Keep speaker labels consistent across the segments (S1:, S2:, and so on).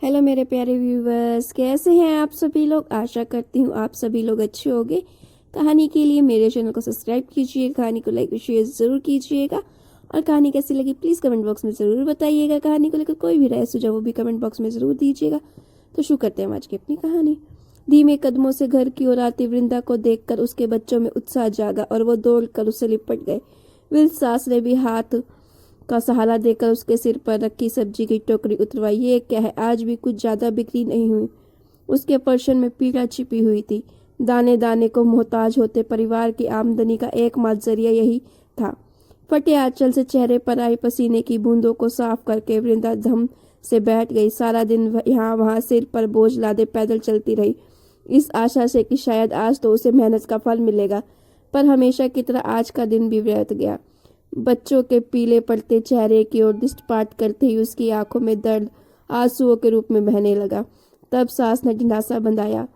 S1: Hello मेरे प्यारे viewers, कैसे हैं आप सभी लोग। आशा करती हूँ आप सभी लोग अच्छे होंगे। कहानी के लिए मेरे चैनल को सब्सक्राइब कीजिए, कहानी को लाइक और शेयर ज़रूर कीजिएगा और कहानी कैसी लगी प्लीज़ कमेंट बॉक्स में ज़रूर बताइएगा। कहानी को लेकर कोई भी राय सुझाव वो भी कमेंट बॉक्स में ज़रूर दीजिएगा। तो शुरू करते हैं आज की अपनी कहानी। धीमे कदमों से घर की ओर आती वृंदा को देखकर उसके बच्चों में उत्साह जागा और वो दौड़कर उससे लिपट गए। वृद्ध सास ने भी हाथ का सहारा देकर उसके सिर पर रखी सब्जी की टोकरी उतरवाई। ये क्या है, आज भी कुछ ज्यादा बिक्री नहीं हुई। उसके पर्शन में पीड़ा छिपी हुई थी। दाने दाने को मोहताज होते परिवार की आमदनी का एकमात्र जरिया यही था। फटे आंचल से चेहरे पर आई पसीने की बूंदों को साफ करके वृंदा धम से बैठ गई। सारा दिन यहाँ वहाँ सिर पर बोझ लादे पैदल चलती रही, इस आशा से कि शायद आज तो उसे मेहनत का फल मिलेगा। पर हमेशा की तरह आज का दिन भी व्यर्थ गया। बच्चों के पीले पड़ते चेहरे की ओर दृष्टिपात करते ही उसकी आंखों में दर्द आंसुओं के रूप में बहने लगा। तब सास ने ढिंढासा बंधाया,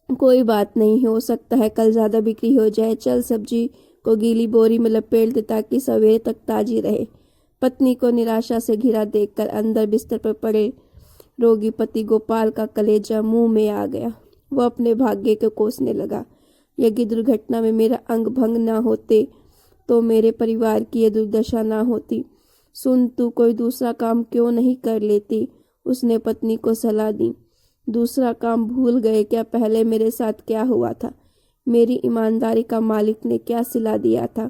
S1: कोई बात नहीं, हो सकता है कल ज्यादा बिक्री हो जाए। चल सब्जी को गीली बोरी में लपेट दे ताकि सवेरे तक ताजी रहे। पत्नी को निराशा से घिरा देखकर अंदर बिस्तर पर पड़े रोगी पति गोपाल का कलेजा मुंह में आ गया। वह अपने भाग्य को कोसने लगा। यदि दुर्घटना में मेरा अंग भंग न होते तो मेरे परिवार की यह दुर्दशा ना होती। सुन, तू कोई दूसरा काम क्यों नहीं कर लेती, उसने पत्नी को सलाह दी। दूसरा काम भूल गए क्या पहले मेरे साथ क्या हुआ था। मेरी ईमानदारी का मालिक ने क्या सिला दिया था।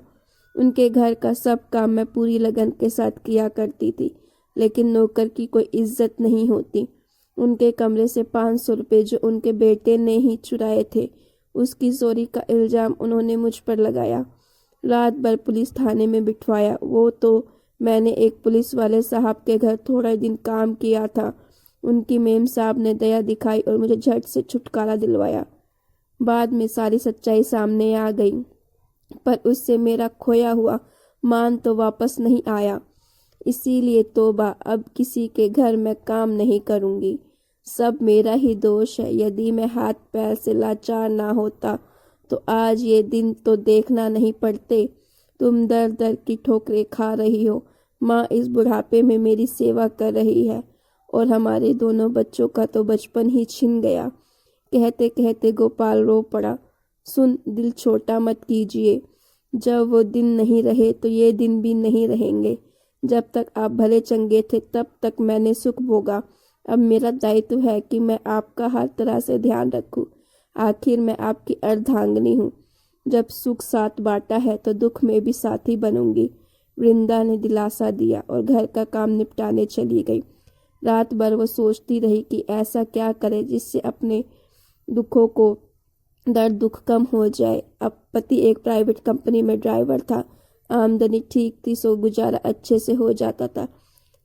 S1: उनके घर का सब काम मैं पूरी लगन के साथ किया करती थी, लेकिन नौकर की कोई इज्जत नहीं होती। उनके कमरे से 500 रुपये जो उनके बेटे ने ही चुराए थे, उसकी चोरी का इल्जाम उन्होंने मुझ पर लगाया। रात भर पुलिस थाने में बिठवाया। वो तो मैंने एक पुलिस वाले साहब के घर थोड़ा दिन काम किया था। उनकी मेम साहब ने दया दिखाई और मुझे झट से छुटकारा दिलवाया। बाद में सारी सच्चाई सामने आ गई, पर उससे मेरा खोया हुआ मान तो वापस नहीं आया। इसीलिए तौबा, अब किसी के घर में काम नहीं करूंगी। सब मेरा ही दोष है। यदि मैं हाथ पैर से लाचार ना होता तो आज ये दिन तो देखना नहीं पड़ते। तुम दर दर की ठोकरें खा रही हो। माँ इस बुढ़ापे में मेरी सेवा कर रही है और हमारे दोनों बच्चों का तो बचपन ही छिन गया। कहते कहते गोपाल रो पड़ा। सुन, दिल छोटा मत कीजिए। जब वो दिन नहीं रहे तो ये दिन भी नहीं रहेंगे। जब तक आप भले चंगे थे तब तक मैंने सुख भोगा। अब मेरा दायित्व है कि मैं आपका हर तरह से ध्यान रखूं। आखिर मैं आपकी अर्धांगिनी हूँ। जब सुख साथ बांटा है तो दुख में भी साथी बनूंगी। वृंदा ने दिलासा दिया और घर का काम निपटाने चली गई। रात भर वो सोचती रही कि ऐसा क्या करे जिससे अपने दुखों को दर्द दुख कम हो जाए। अब पति एक प्राइवेट कंपनी में ड्राइवर था। आमदनी ठीक थी, सो गुजारा अच्छे से हो जाता था।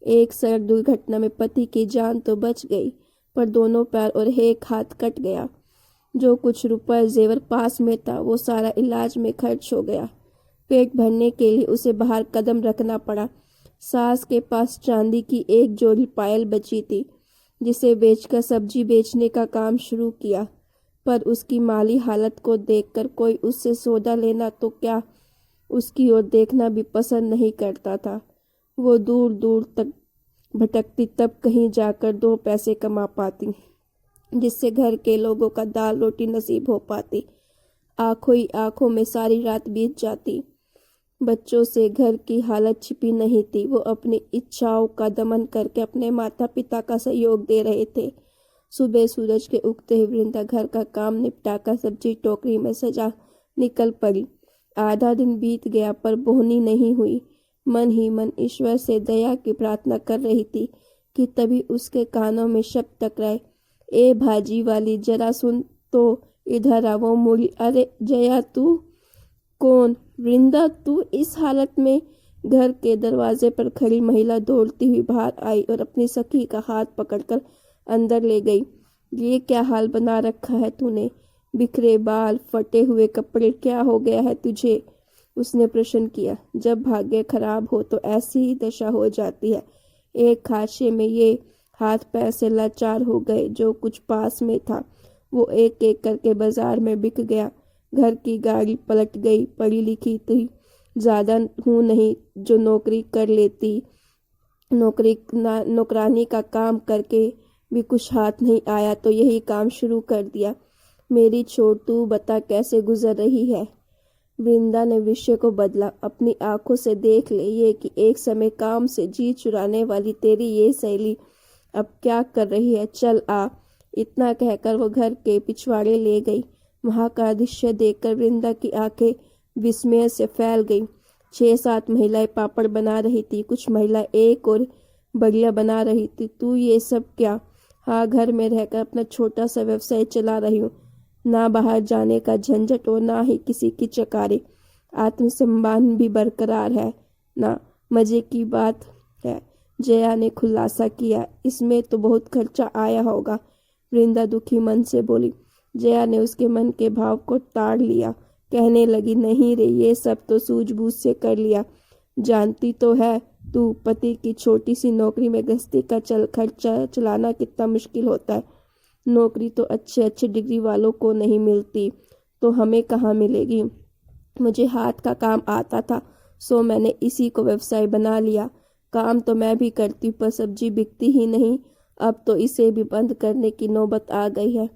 S1: एक सड़क दुर्घटना में पति की जान तो बच गई, पर दोनों पैर और एक हाथ कट गया। जो कुछ रुपए जेवर पास में था वो सारा इलाज में खर्च हो गया। पेट भरने के लिए उसे बाहर कदम रखना पड़ा। सास के पास चांदी की एक जोड़ी पायल बची थी, जिसे बेचकर सब्जी बेचने का काम शुरू किया। पर उसकी माली हालत को देखकर कोई उससे सौदा लेना तो क्या, उसकी ओर देखना भी पसंद नहीं करता था। वो दूर दूर तक भटकती तब कहीं जाकर 2 पैसे कमा पाती, जिससे घर के लोगों का दाल रोटी नसीब हो पाती। आंखों ही आंखों में सारी रात बीत जाती। बच्चों से घर की हालत छिपी नहीं थी। वो अपनी इच्छाओं का दमन करके अपने माता पिता का सहयोग दे रहे थे। सुबह सूरज के उगते ही वृंदा घर का काम निपटाकर सब्जी टोकरी में सजा निकल पड़ी। आधा दिन बीत गया पर बोहनी नहीं हुई। मन ही मन ईश्वर से दया की प्रार्थना कर रही थी कि तभी उसके कानों में शब्द टकराए, ए भाजी वाली, जरा सुन तो, इधर आ। वो मुड़ी। अरे जया, तू कौन? वृंदा, तू इस हालत में? घर के दरवाजे पर खड़ी महिला दौड़ती हुई बाहर आई और अपनी सखी का हाथ पकड़कर अंदर ले गई। ये क्या हाल बना रखा है तूने? बिखरे बाल, फटे हुए कपड़े, क्या हो गया है तुझे? उसने प्रश्न किया। जब भाग्य खराब हो तो ऐसी ही दशा हो जाती है। एक हादसे में ये हाथ पैर से लाचार हो गए। जो कुछ पास में था वो एक एक करके बाजार में बिक गया। घर की गाड़ी पलट गई। पढ़ी लिखी थी ज्यादा हूँ नहीं, जो नौकरी कर लेती। नौकरानी का काम करके भी कुछ हाथ नहीं आया तो यही काम शुरू कर दिया। मेरी छोड़ तू बता कैसे गुजर रही है। वृंदा ने विषय को बदला। अपनी आंखों से देख ले ये कि एक समय काम से जी चुराने वाली तेरी ये सहेली अब क्या कर रही है। चल आ। इतना कहकर वो घर के पिछवाड़े ले गई। वहां का दृश्य देखकर वृंदा की आंखें विस्मय से फैल गईं। 6-7 महिलाएं पापड़ बना रही थी, कुछ महिलाएं एक और बगिया बना रही थी। तू ये सब क्या? हाँ, घर में रहकर अपना छोटा सा व्यवसाय चला रही हूँ। ना बाहर जाने का झंझट और ना ही किसी की चकारी। आत्मसम्मान भी बरकरार है ना। मजे की बात है, जया ने खुलासा किया। इसमें तो बहुत खर्चा आया होगा, वृंदा दुखी मन से बोली। जया ने उसके मन के भाव को ताड़ लिया। कहने लगी, नहीं रे, ये सब तो सूझबूझ से कर लिया। जानती तो है तू, पति की छोटी सी नौकरी में गृहस्थी का खर्चा चलाना कितना मुश्किल होता है। नौकरी तो अच्छे अच्छे डिग्री वालों को नहीं मिलती, तो हमें कहाँ मिलेगी। मुझे हाथ का काम आता था, सो मैंने इसी को व्यवसाय बना लिया। काम तो मैं भी करती, पर सब्जी बिकती ही नहीं। अब तो इसे भी बंद करने की नौबत आ गई है।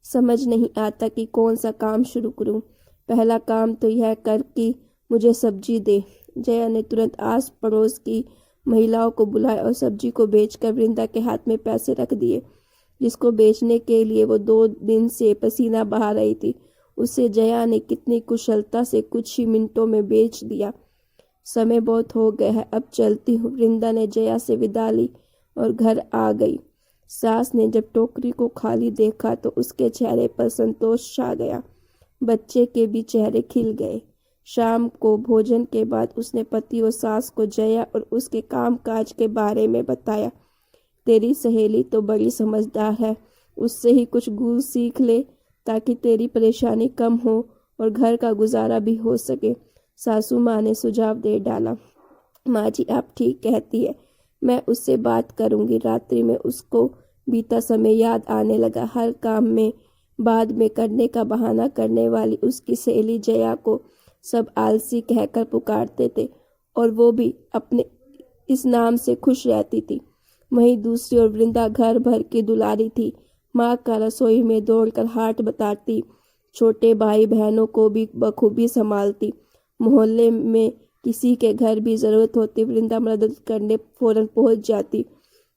S1: समझ नहीं आता कि कौन सा काम शुरू करूं। पहला काम तो यह कर कि मुझे सब्जी दे। जया ने तुरंत आस पड़ोस की महिलाओं को बुलाया और सब्जी को बेचकर वृंदा के हाथ में पैसे रख दिए, जिसको बेचने के लिए वो 2 दिन से पसीना बहा रही थी। उसे जया ने कितनी कुशलता से कुछ ही मिनटों में बेच दिया। समय बहुत हो गया है, अब चलती हूँ। वृंदा ने जया से विदा ली और घर आ गई। सास ने जब टोकरी को खाली देखा तो उसके चेहरे पर संतोष छा गया। बच्चे के भी चेहरे खिल गए। शाम को भोजन के बाद उसने पति और सास को जया और उसके कामकाज के बारे में बताया। तेरी सहेली तो बड़ी समझदार है, उससे ही कुछ गुण सीख ले ताकि तेरी परेशानी कम हो और घर का गुजारा भी हो सके, सासू माँ ने सुझाव दे डाला। माँ जी, आप ठीक कहती है, मैं उससे बात करूंगी। रात्रि में उसको बीता समय याद आने लगा। हर काम में बाद में करने का बहाना करने वाली उसकी सहेली जया को सब आलसी कहकर पुकारते थे और वो भी अपने इस नाम से खुश रहती थी। वहीं दूसरी ओर वृंदा घर भर की दुलारी थी। माँ का रसोई में दौड़कर हाथ बताती, छोटे भाई बहनों को भी बखूबी संभालती। मोहल्ले में किसी के घर भी जरूरत होती, वृंदा मदद करने फौरन पहुंच जाती।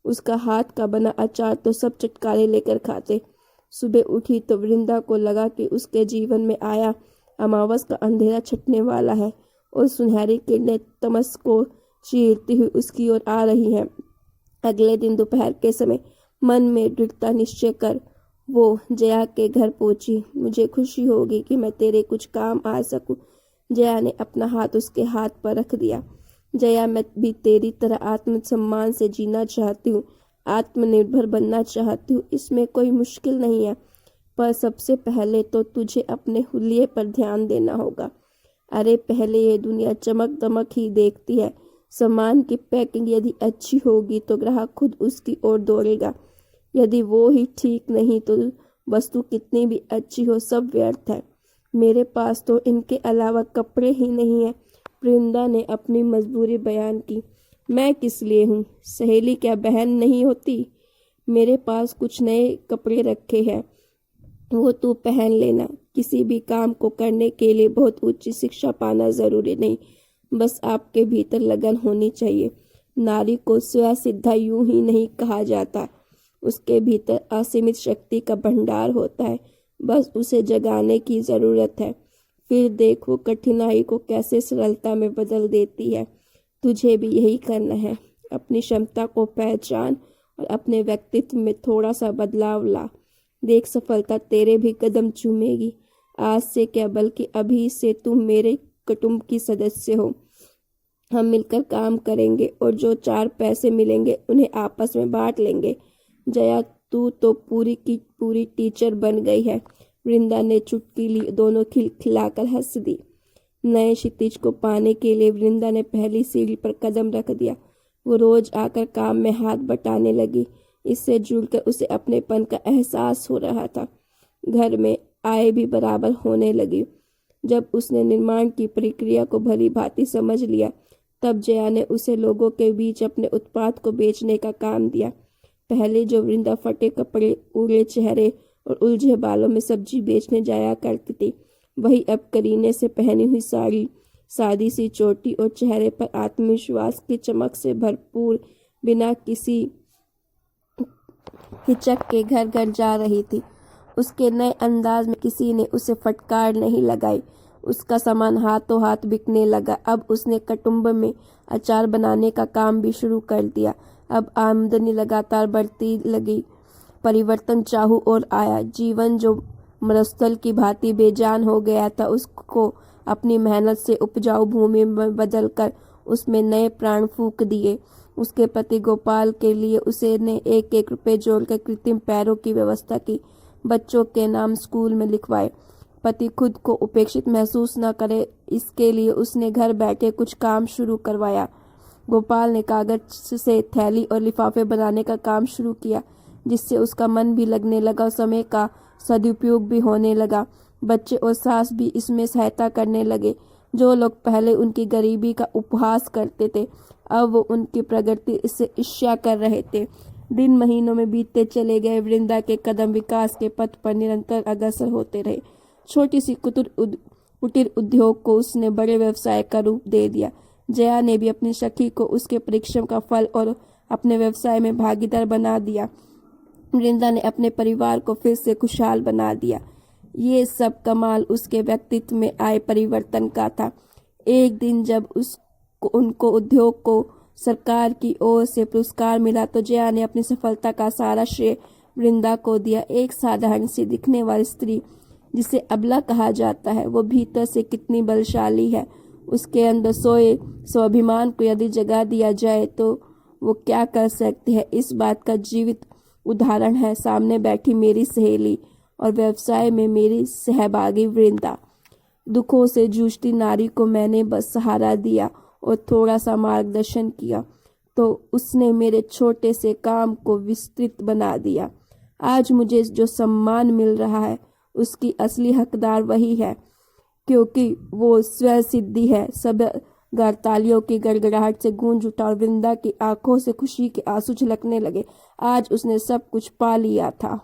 S1: उसका हाथ का बना अचार तो सब चटकारे लेकर खाते। सुबह उठी तो वृंदा को लगा कि उसके जीवन में आया अमावस का अंधेरा छटने वाला है और सुनहरी किरणें तमस को चीरती हुई उसकी ओर आ रही हैं। अगले दिन दोपहर के समय मन में दृढ़ता निश्चय कर वो जया के घर पहुंची। मुझे खुशी होगी कि मैं तेरे कुछ काम आ सकूं। जया ने अपना हाथ उसके हाथ पर रख दिया। जया, मैं भी तेरी तरह आत्मसम्मान से जीना चाहती हूँ, आत्मनिर्भर बनना चाहती हूँ। इसमें कोई मुश्किल नहीं है, पर सबसे पहले तो तुझे अपने हुलिये पर ध्यान देना होगा। अरे पहले ये दुनिया चमक दमक ही देखती है। सामान की पैकिंग यदि अच्छी होगी तो ग्राहक खुद उसकी ओर दौड़ेगा। यदि वो ही ठीक नहीं तो वस्तु कितनी भी अच्छी हो सब व्यर्थ है। मेरे पास तो इनके अलावा कपड़े ही नहीं है। वृंदा ने अपनी मजबूरी बयान की। मैं किस लिए हूँ? सहेली क्या बहन नहीं होती? मेरे पास कुछ नए कपड़े रखे हैं, वो तू पहन लेना। किसी भी काम को करने के लिए बहुत उच्च शिक्षा पाना जरूरी नहीं, बस आपके भीतर लगन होनी चाहिए। नारी को स्वयं सिद्धा यूं ही नहीं कहा जाता, उसके भीतर असीमित शक्ति का भंडार होता है, बस उसे जगाने की जरूरत है। फिर देख वो कठिनाई को कैसे सरलता में बदल देती है। तुझे भी यही करना है। अपनी क्षमता को पहचान और अपने व्यक्तित्व में थोड़ा सा बदलाव ला। देख सफलता तेरे भी कदम चूमेगी। आज से क्या बल्कि अभी से तुम मेरे कुटुंब की सदस्य हो। हम मिलकर काम करेंगे और जो 4 पैसे मिलेंगे उन्हें आपस में बांट लेंगे। जया, तू तो पूरी की पूरी टीचर बन गई है। वृंदा ने चुटकी ली। दोनों खिलखिलाकर हंस दी। नए क्षितिज को पाने के लिए वृंदा ने पहली सीढ़ी पर कदम रख दिया। वो रोज आकर काम में हाथ बटाने लगी। इससे जुड़कर उसे अपनेपन का एहसास हो रहा था। घर में आय भी बराबर होने लगी। जब उसने निर्माण की प्रक्रिया को भली भांति समझ लिया तब जया ने उसे लोगों के बीच अपने उत्पाद को बेचने का काम दिया। पहले जो वृंदा फटे कपड़े, उड़े चेहरे और उलझे बालों में सब्जी बेचने जाया करती थी, वही अब करीने से पहनी हुई साड़ी, सादी सी चोटी और चेहरे पर आत्मविश्वास की चमक से भरपूर बिना किसी हिचक के घर घर जा रही थी। उसके नए अंदाज में किसी ने उसे फटकार नहीं लगाई। उसका सामान हाथों हाथ बिकने लगा। अब उसने कुटुंब में अचार बनाने का काम भी शुरू कर दिया। अब आमदनी लगातार बढ़ती लगी। परिवर्तन चाहू और आया। जीवन जो मरुस्थल की भांति बेजान हो गया था, उसको अपनी मेहनत से उपजाऊ भूमि में बदलकर उसमें नए प्राण फूंक दिए। उसके पति गोपाल के लिए उसे ने 1-1 रुपए जोड़कर कृत्रिम पैरों की व्यवस्था की। बच्चों के नाम स्कूल में लिखवाए। पति खुद को उपेक्षित महसूस न करे, इसके लिए उसने घर बैठे कुछ काम शुरू करवाया। गोपाल ने कागज से थैली और लिफाफे बनाने का काम शुरू किया, जिससे उसका मन भी लगने लगा और समय का सदुपयोग भी होने लगा। बच्चे और सास भी इसमें सहायता करने लगे। जो लोग पहले उनकी गरीबी का उपहास करते थे, अब वो उनकी प्रगति से ईर्ष्या कर रहे थे। दिन महीनों में बीतते चले गए। वृंदा के कदम विकास के पथ पर निरंतर अग्रसर होते रहे। छोटी सी कुटीर उद्योग को उसने बड़े व्यवसाय का रूप दे दिया। जया ने भी अपनी सखी को उसके परिश्रम का फल और अपने व्यवसाय में भागीदार बना दिया। वृंदा ने अपने परिवार को फिर से खुशहाल बना दिया। ये सब कमाल उसके व्यक्तित्व में आए परिवर्तन का था। एक दिन जब उनको उद्योग को सरकार की ओर से पुरस्कार मिला, तो जया ने अपनी सफलता का सारा श्रेय वृंदा को दिया। एक साधारण सी दिखने वाली स्त्री, जिसे अबला कहा जाता है, वो भीतर से कितनी बलशाली है। उसके अंदर सोए स्वाभिमान को यदि जगा दिया जाए तो वो क्या कर सकती है, इस बात का जीवित उदाहरण है सामने बैठी मेरी सहेली और व्यवसाय में मेरी सहभागी वृंदा। दुखों से जूझती नारी को मैंने बस सहारा दिया और थोड़ा सा मार्गदर्शन किया, तो उसने मेरे छोटे से काम को विस्तृत बना दिया। आज मुझे जो सम्मान मिल रहा है, उसकी असली हकदार वही है, क्योंकि वो स्वयं सिद्धि है। सब घर तालियों की गड़गड़ाहट से गूंज उठा और वृंदा की आंखों से खुशी के आंसू झलकने लगे। आज उसने सब कुछ पा लिया था।